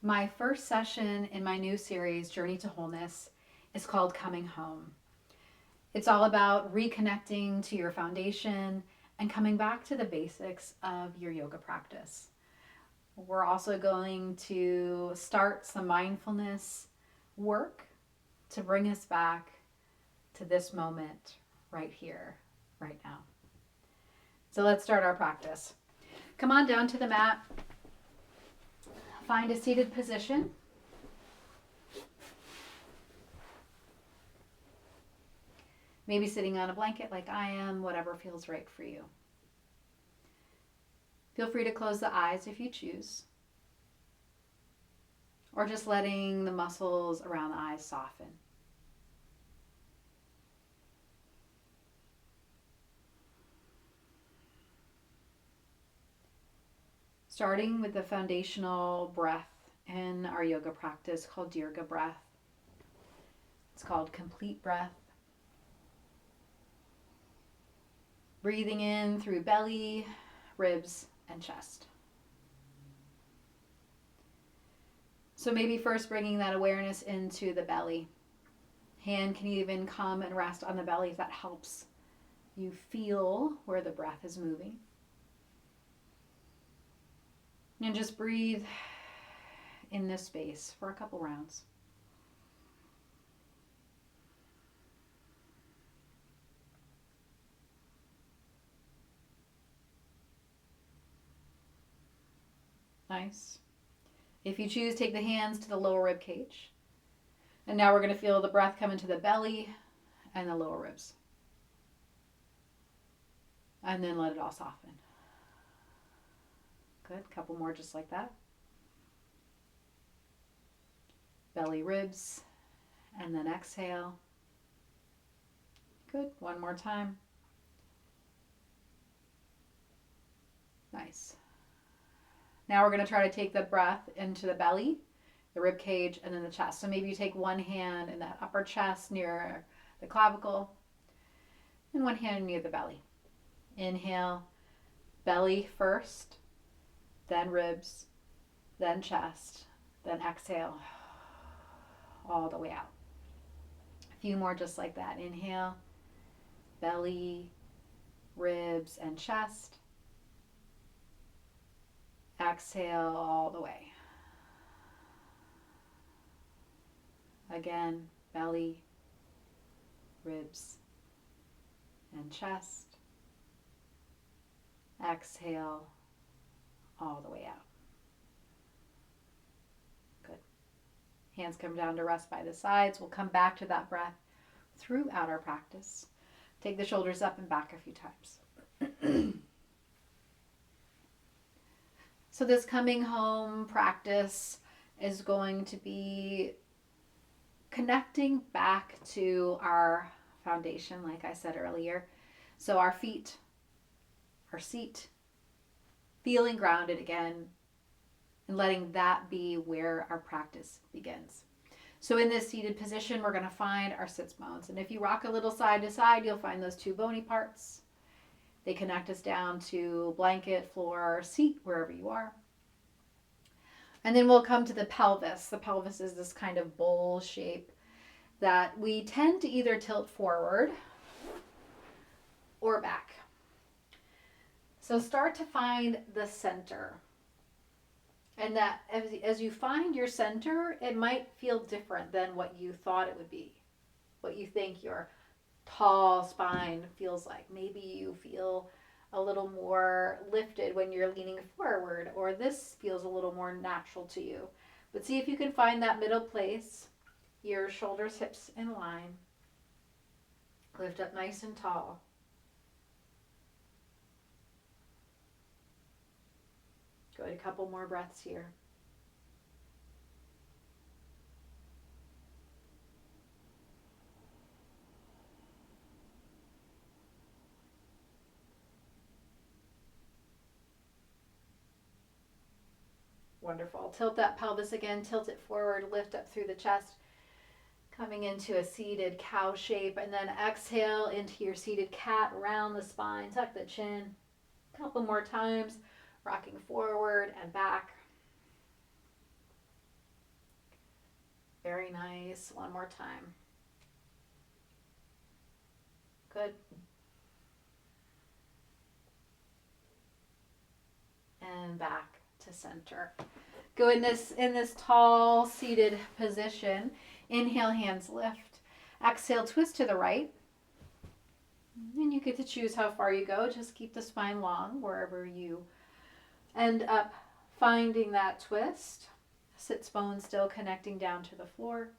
My first session in my new series, Journey to Wholeness, is called Coming Home. It's all about reconnecting to your foundation and coming back to the basics of your yoga practice. We're also going to start some mindfulness work to bring us back to this moment right here, right now. So let's start our practice. Come on down to the mat. Find a seated position. Maybe sitting on a blanket like I am, whatever feels right for you. Feel free to close the eyes if you choose, or just letting the muscles around the eyes soften. Starting with the foundational breath in our yoga practice called Dirga breath. It's called complete breath. Breathing in through belly, ribs, and chest. So maybe first bringing that awareness into the belly. Hand can even come and rest on the belly if that helps you feel where the breath is moving. And just breathe in this space for a couple rounds. Nice. If you choose, take the hands to the lower rib cage. And now we're going to feel the breath come into the belly and the lower ribs. And then let it all soften. Good. Couple more just like that. Belly, ribs, and then exhale. Good. One more time. Nice. Now we're going to try to take the breath into the belly, the rib cage, and then the chest. So maybe you take one hand in that upper chest near the clavicle and one hand near the belly. Inhale, belly first, then ribs, then chest, then exhale all the way out. A few more just like that. Inhale, belly, ribs, and chest. Exhale all the way. Again, belly, ribs, and chest. Exhale all the way out. Good. Hands come down to rest by the sides. We'll come back to that breath throughout our practice. Take the shoulders up and back a few times. So this coming home practice is going to be connecting back to our foundation, like I said earlier. So our feet, our seat, feeling grounded again, and letting that be where our practice begins. So in this seated position, we're going to find our sits bones. And if you rock a little side to side, you'll find those two bony parts. They connect us down to blanket, floor, seat, wherever you are. And then we'll come to the pelvis. The pelvis is this kind of bowl shape that we tend to either tilt forward or back. So start to find the center. And that as you find your center, it might feel different than what you thought it would be, what you think your tall spine feels like. Maybe you feel a little more lifted when you're leaning forward, or this feels a little more natural to you. But see if you can find that middle place, your shoulders, hips in line. Lift up nice and tall. Good, a couple more breaths here. Wonderful. Tilt that pelvis again, tilt it forward, lift up through the chest, coming into a seated cow shape, and then exhale into your seated cat, round the spine, tuck the chin. A couple more times, rocking forward and back. Very nice. One more time. Good. And back to center. Go in this tall seated position. Inhale, hands lift. Exhale, twist to the right. And you get to choose how far you go. Just keep the spine long wherever you end up finding that twist. Sits bones still connecting down to the floor.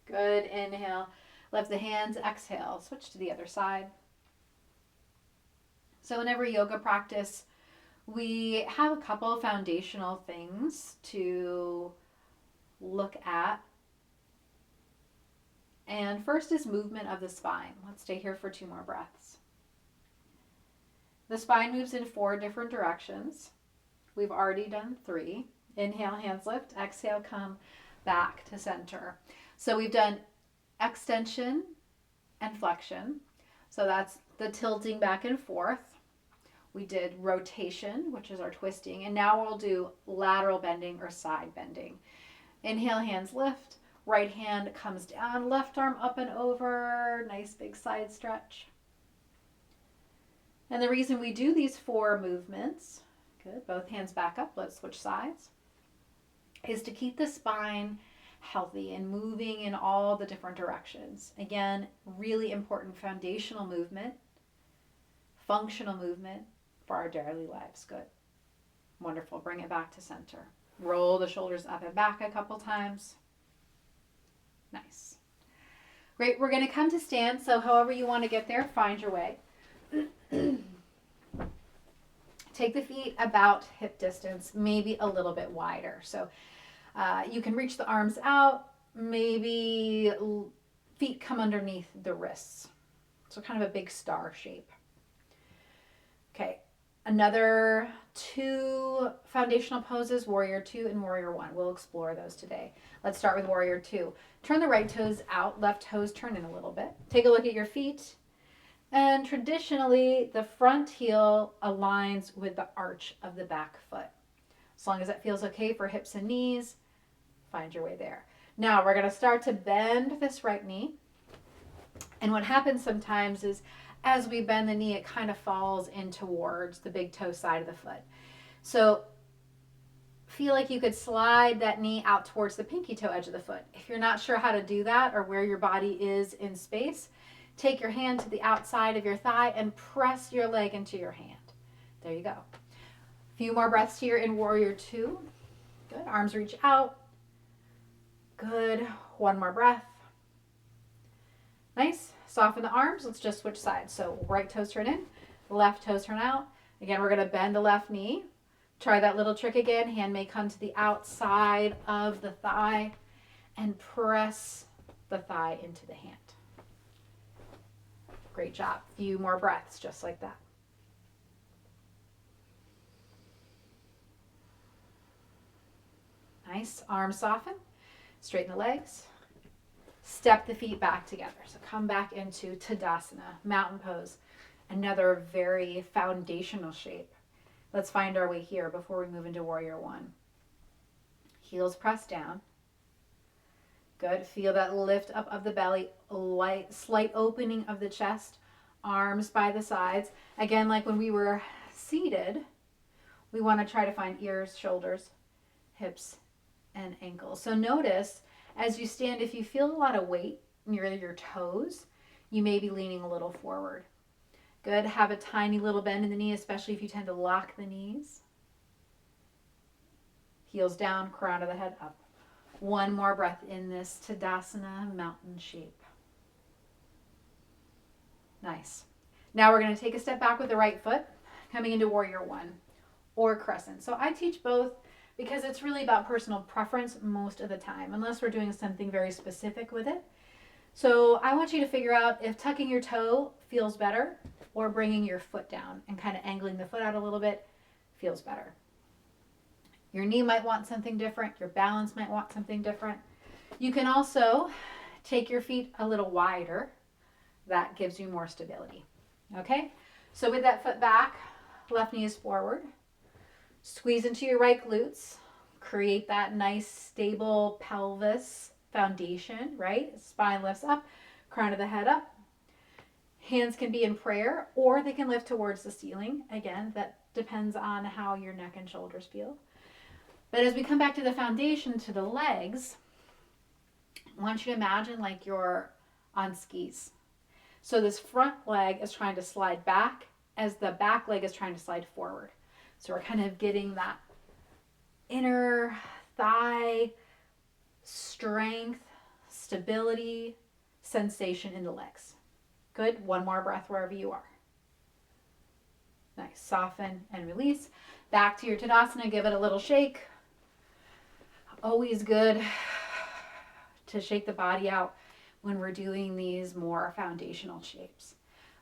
Good. Inhale. Lift the hands. Exhale. Switch to the other side. So in every yoga practice, we have a couple of foundational things to look at. And first is movement of the spine. Let's stay here for 2 more breaths. The spine moves in 4 different directions. We've already done 3. Inhale, hands lift. Exhale, come back to center. So we've done extension and flexion. So that's the tilting back and forth. We did rotation, which is our twisting. And now we'll do lateral bending or side bending. Inhale, hands lift. Right hand comes down, left arm up and over. Nice big side stretch. And the reason we do these 4 movements, good, both hands back up, let's switch sides, is to keep the spine healthy and moving in all the different directions. Again, really important foundational movement, functional movement for our daily lives. Good. Wonderful. Bring it back to center. Roll the shoulders up and back a couple times. Nice. Great. We're going to come to stand. So however you want to get there, find your way. Take the feet about hip distance, maybe a little bit wider. So you can reach the arms out, maybe feet come underneath the wrists. So kind of a big star shape. Okay, another 2 foundational poses, Warrior 2 and Warrior 1. We'll explore those today. Let's start with Warrior 2. Turn the right toes out, left toes turn in a little bit. Take a look at your feet. And traditionally, the front heel aligns with the arch of the back foot. As long as that feels okay for hips and knees, find your way there. Now we're going to start to bend this right knee. And what happens sometimes is as we bend the knee, it kind of falls in towards the big toe side of the foot. So feel like you could slide that knee out towards the pinky toe edge of the foot. If you're not sure how to do that or where your body is in space, take your hand to the outside of your thigh and press your leg into your hand. There you go. A few more breaths here in Warrior 2. Good. Arms reach out. Good. One more breath. Nice. Soften the arms. Let's just switch sides. So right toes turn in, left toes turn out. Again, we're going to bend the left knee. Try that little trick again. Hand may come to the outside of the thigh and press the thigh into the hand. Great job. Few more breaths just like that. Nice. Arms soften. Straighten the legs. Step the feet back together. So come back into Tadasana, mountain pose. Another very foundational shape. Let's find our way here before we move into Warrior 1. Heels pressed down. Good. Feel that lift up of the belly, slight opening of the chest, arms by the sides. Again, like when we were seated, we want to try to find ears, shoulders, hips, and ankles. So notice as you stand, if you feel a lot of weight near your toes, you may be leaning a little forward. Good. Have a tiny little bend in the knee, especially if you tend to lock the knees. Heels down, crown of the head up. One more breath in this Tadasana mountain shape. Nice. Now we're going to take a step back with the right foot, coming into Warrior 1 or Crescent. So I teach both because it's really about personal preference most of the time, unless we're doing something very specific with it. So I want you to figure out if tucking your toe feels better or bringing your foot down and kind of angling the foot out a little bit feels better. Your knee might want something different. Your balance might want something different. You can also take your feet a little wider. That gives you more stability. Okay? So with that foot back, left knee is forward. Squeeze into your right glutes. Create that nice stable pelvis foundation, right? Spine lifts up, crown of the head up. Hands can be in prayer or they can lift towards the ceiling. Again, that depends on how your neck and shoulders feel. But as we come back to the foundation, to the legs, I want you to imagine like you're on skis. So this front leg is trying to slide back as the back leg is trying to slide forward. So we're kind of getting that inner thigh strength, stability, sensation in the legs. Good. One more breath wherever you are. Nice. Soften and release. Back to your Tadasana. Give it a little shake. Always good to shake the body out when we're doing these more foundational shapes.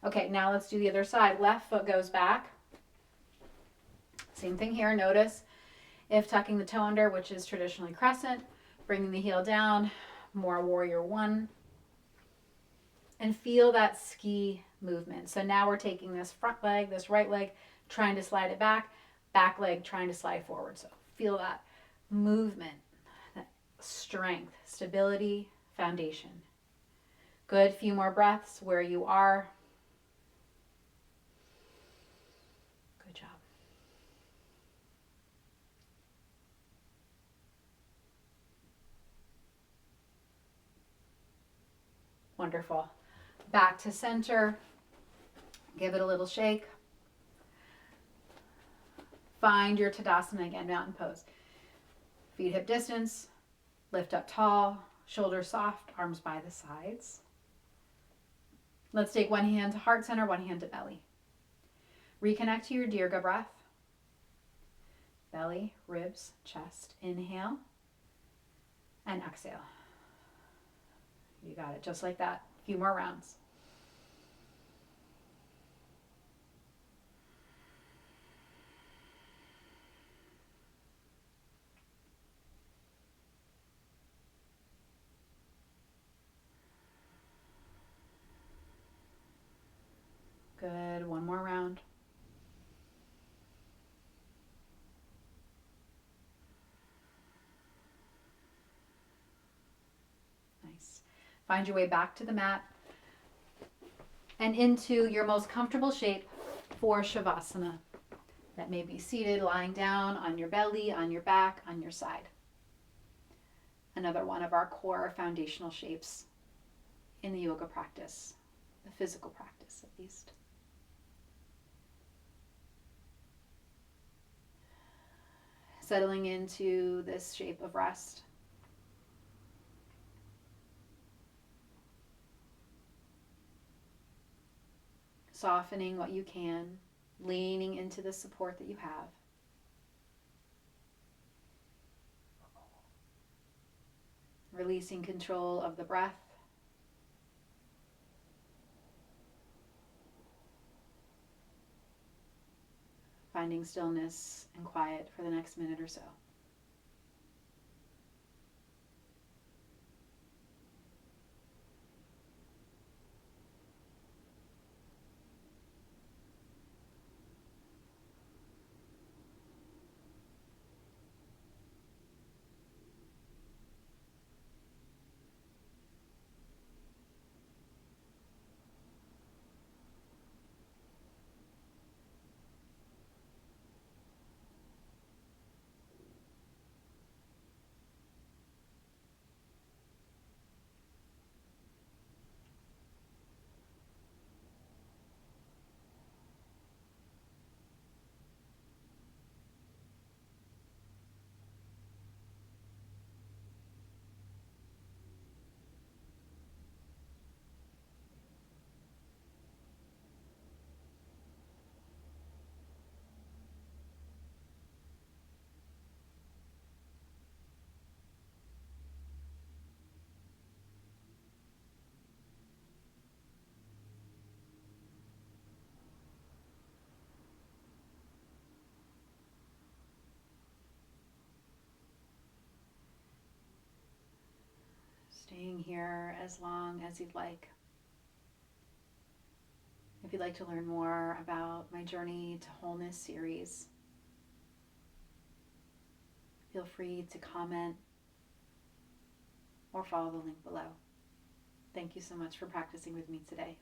Okay, now let's do the other side. Left foot goes back. Same thing here. Notice if tucking the toe under, which is traditionally crescent, bringing the heel down, more warrior one. And feel that ski movement. So now we're taking this front leg, this right leg, trying to slide it back leg trying to slide forward. So feel that movement, that strength, stability, foundation. Good. Few more breaths where you are. Good job. Wonderful. Back to center. Give it a little shake. Find your Tadasana again, mountain pose. Feet hip distance. Lift up tall. Shoulders soft. Arms by the sides. Let's take one hand to heart center, one hand to belly. Reconnect to your Dirga breath. Belly, ribs, chest. Inhale and exhale. You got it, just like that. A few more rounds. Good, one more round. Nice. Find your way back to the mat and into your most comfortable shape for Shavasana. That may be seated, lying down, on your belly, on your back, on your side. Another one of our core foundational shapes in the yoga practice, the physical practice at least. Settling into this shape of rest. Softening what you can, leaning into the support that you have. Releasing control of the breath. Finding stillness and quiet for the next minute or so. Staying here as long as you'd like. If you'd like to learn more about my Journey to Wholeness series, feel free to comment or follow the link below. Thank you so much for practicing with me today.